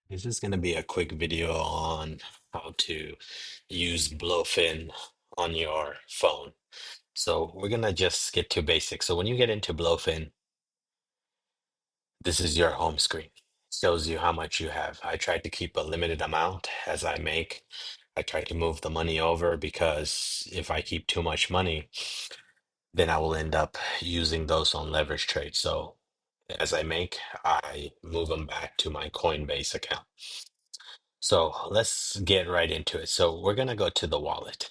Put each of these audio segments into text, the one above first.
This is going to be a quick video on how to use Blofin on your phone. So we're going to just get to basics. So when you get into Blofin, this is your home screen. Shows you how much you have. I tried to keep a limited amount as I make. I try to move the money over because if I keep too much money, then I will end up using those on leverage trades. So as I make, I move them back to my Coinbase account. So let's get right into it. So we're gonna go to the wallet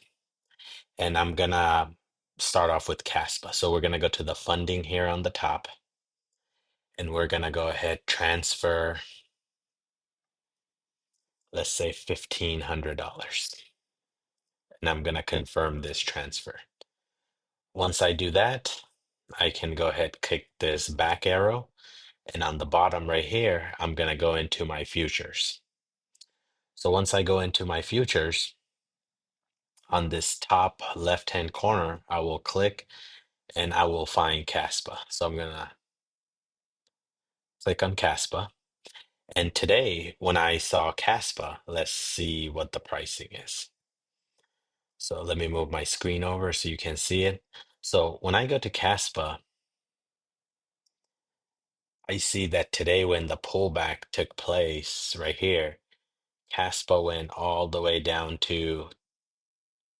and I'm gonna start off with Caspa. So we're gonna go to the funding here on the top and we're gonna go ahead transfer, let's say $1,500. And I'm gonna confirm this transfer. Once I do that, I can go ahead, click this back arrow, and on the bottom right here, I'm gonna go into my futures. So once I go into my futures, on this top left-hand corner, I will click and I will find Caspa. So I'm gonna click on Caspa. And today, when I saw Caspa, let's see what the pricing is. So let me move my screen over so you can see it. So when I go to Caspa, I see that today when the pullback took place right here, Caspa went all the way down to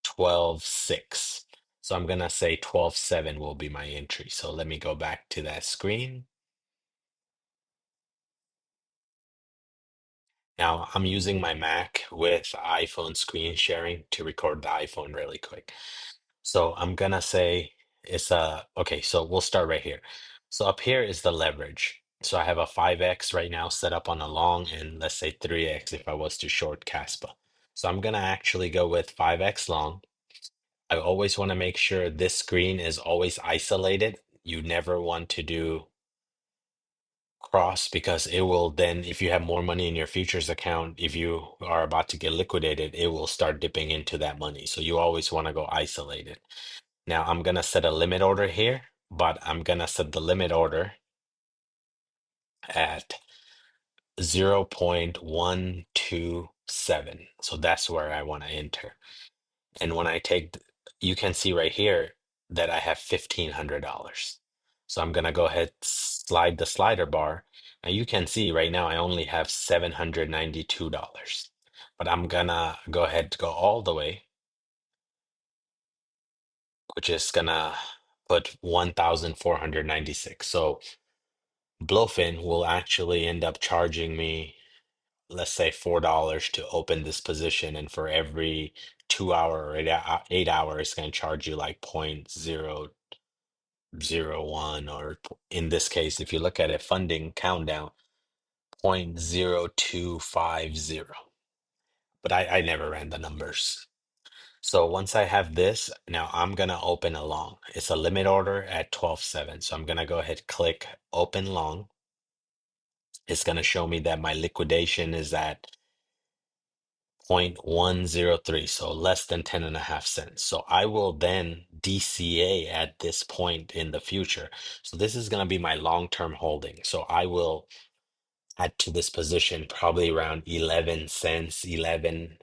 12.6. So I'm gonna say 12.7 will be my entry. So let me go back to that screen. Now I'm using my Mac with iPhone screen sharing to record the iPhone really quick. So I'm gonna say it's okay, so we'll start right here. So up here is the leverage. So I have a 5x right now set up on a long and let's say 3x if I was to short Caspa. So I'm gonna actually go with 5x long. I always want to make sure this screen is always isolated. You never want to do cross because it will then, if you have more money in your futures account, if you are about to get liquidated, it will start dipping into that money. So you always want to go isolated. Now I'm going to set a limit order here, but I'm going to set the limit order at 0.127. So that's where I want to enter. And when I take, you can see right here that I have $1,500. So I'm gonna go ahead, slide the slider bar. Now you can see right now I only have $792. But I'm gonna go ahead to go all the way, which is gonna put 1,496. So Blofin will actually end up charging me, let's say $4 to open this position, and for every 2 hour or 8 hours, it's going to charge you like 0.001, or in this case, if you look at it, funding countdown 0.0250. But I never ran the numbers. So once I have this, now I'm gonna open a long. It's a limit order at 12.7. So I'm gonna go ahead, click open long. It's gonna show me that my liquidation is at 0.103, so less than 10 and a half cents. So I will then DCA at this point in the future. So this is going to be my long-term holding. So I will add to this position probably around 11 cents, 11,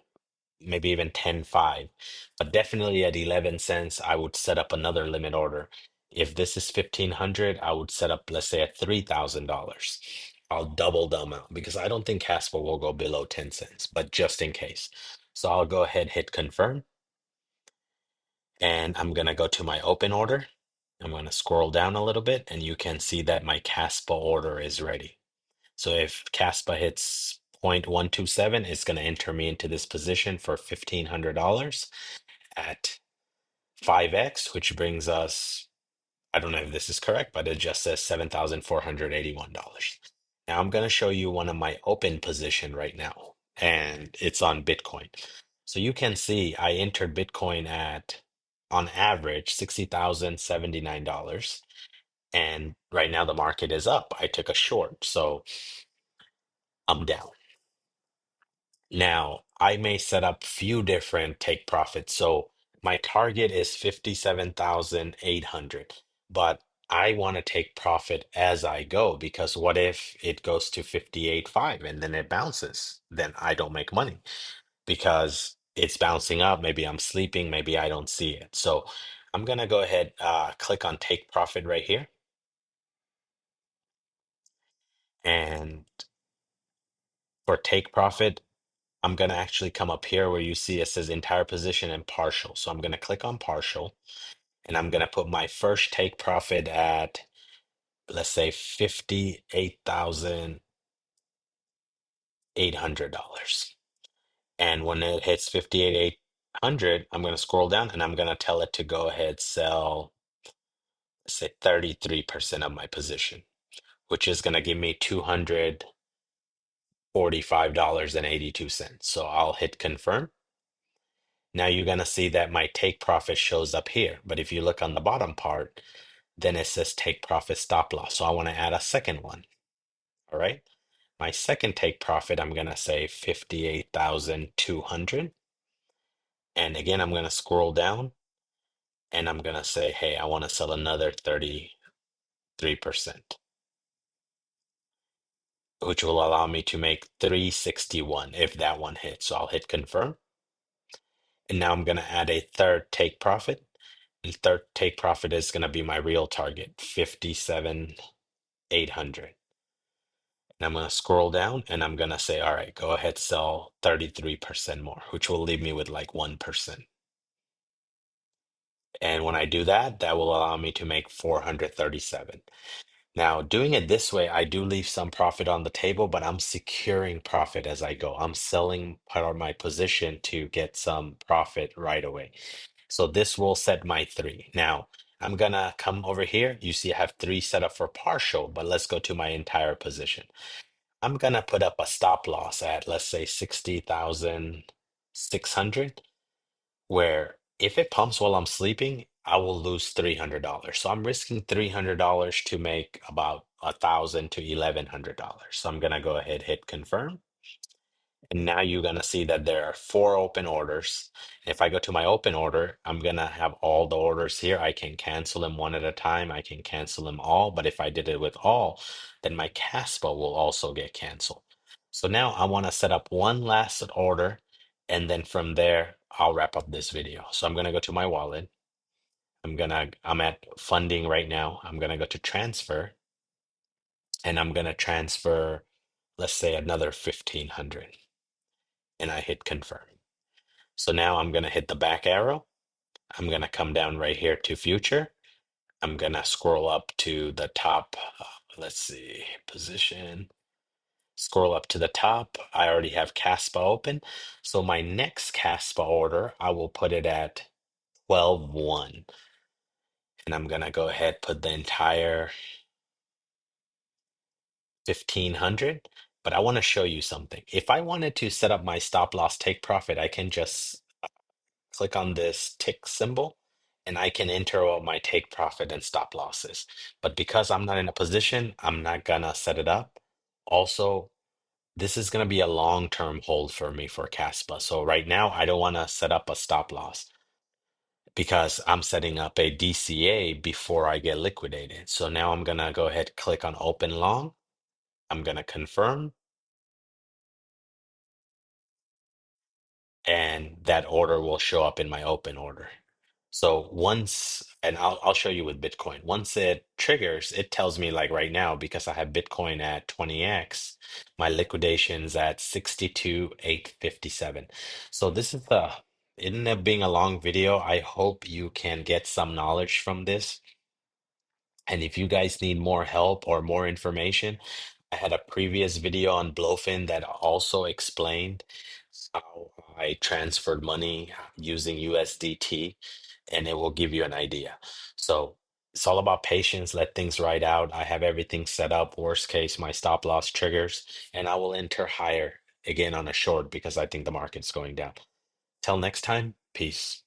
maybe even 10.5. But definitely at 11 cents, I would set up another limit order. If this is 1,500, I would set up, let's say, at $3,000. I'll double the amount because I don't think Casper will go below 10 cents, but just in case. So I'll go ahead, hit confirm, and I'm gonna go to my open order. I'm gonna scroll down a little bit, and you can see that my Caspa order is ready. So if Caspa hits 0.127, it's gonna enter me into this position for $1,500 at 5x, which brings us, I don't know if this is correct, but it just says $7,481. Now I'm going to show you one of my open position right now, and it's on Bitcoin. So you can see I entered Bitcoin at, on average, $60,079. And right now the market is up. I took a short, so I'm down. Now, I may set up few different take profits. So my target is 57,800, but I want to take profit as I go because what if it goes to 58.5 and then it bounces? Then I don't make money because it's bouncing up. Maybe I'm sleeping, maybe I don't see it. So I'm gonna go ahead, click on take profit right here. And for take profit, I'm gonna actually come up here where you see it says entire position and partial. So I'm gonna click on partial and I'm gonna put my first take profit at, let's say, $58,800. And when it hits 58,800, I'm going to scroll down and I'm going to tell it to go ahead sell, say, 33% of my position, which is going to give me $245.82. So I'll hit confirm. Now you're going to see that my take profit shows up here. But if you look on the bottom part, then it says take profit stop loss. So I want to add a second one. All right. My second take profit, I'm going to say 58,200. And again, I'm going to scroll down and I'm going to say, hey, I want to sell another 33%, which will allow me to make 361 if that one hits. So I'll hit confirm. And now I'm going to add a third take profit. And third take profit is going to be my real target, 57,800. And I'm going to scroll down and I'm going to say, all right, go ahead, sell 33% more, which will leave me with like 1%. And when I do that, that will allow me to make 437. Now, doing it this way, I do leave some profit on the table, but I'm securing profit as I go. I'm selling part of my position to get some profit right away. So this will set my three. Now, I'm gonna come over here. You see I have three set up for partial, but let's go to my entire position. I'm gonna put up a stop loss at, let's say, 60,600, where if it pumps while I'm sleeping, I will lose $300. So I'm risking $300 to make about $1,000 to $1,100. So I'm gonna go ahead, hit confirm. And now you're gonna see that there are four open orders. If I go to my open order, I'm gonna have all the orders here. I can cancel them one at a time. I can cancel them all. But if I did it with all, then my Caspa will also get canceled. So now I want to set up one last order, and then from there, I'll wrap up this video. So I'm gonna go to my wallet. I'm at funding right now. I'm gonna go to transfer, and I'm gonna transfer, let's say, another 1,500, and I hit confirm. So now I'm going to hit the back arrow. I'm going to come down right here to future. I'm going to scroll up to the top. Let's see, position. Scroll up to the top. I already have Caspa open. So my next Caspa order, I will put it at 12.1. And I'm going to go ahead, put the entire 1,500. But I want to show you something. If I wanted to set up my stop loss take profit, I can just click on this tick symbol and I can enter all my take profit and stop losses. But because I'm not in a position, I'm not gonna set it up. Also, this is gonna be a long-term hold for me for Caspa. So right now, I don't wanna set up a stop loss because I'm setting up a DCA before I get liquidated. So now I'm gonna go ahead, click on open long. I'm gonna confirm, and that order will show up in my open order. So once, and I'll show you with Bitcoin. Once it triggers, it tells me like right now, because I have Bitcoin at 20x, my liquidation's at 62,857. So this is the, it ended up being a long video. I hope you can get some knowledge from this. And if you guys need more help or more information, I had a previous video on Blofin that also explained how I transferred money using USDT, and it will give you an idea. So it's all about patience. Let things ride out. I have everything set up. Worst case, my stop loss triggers, and I will enter higher again on a short because I think the market's going down. Till next time, peace.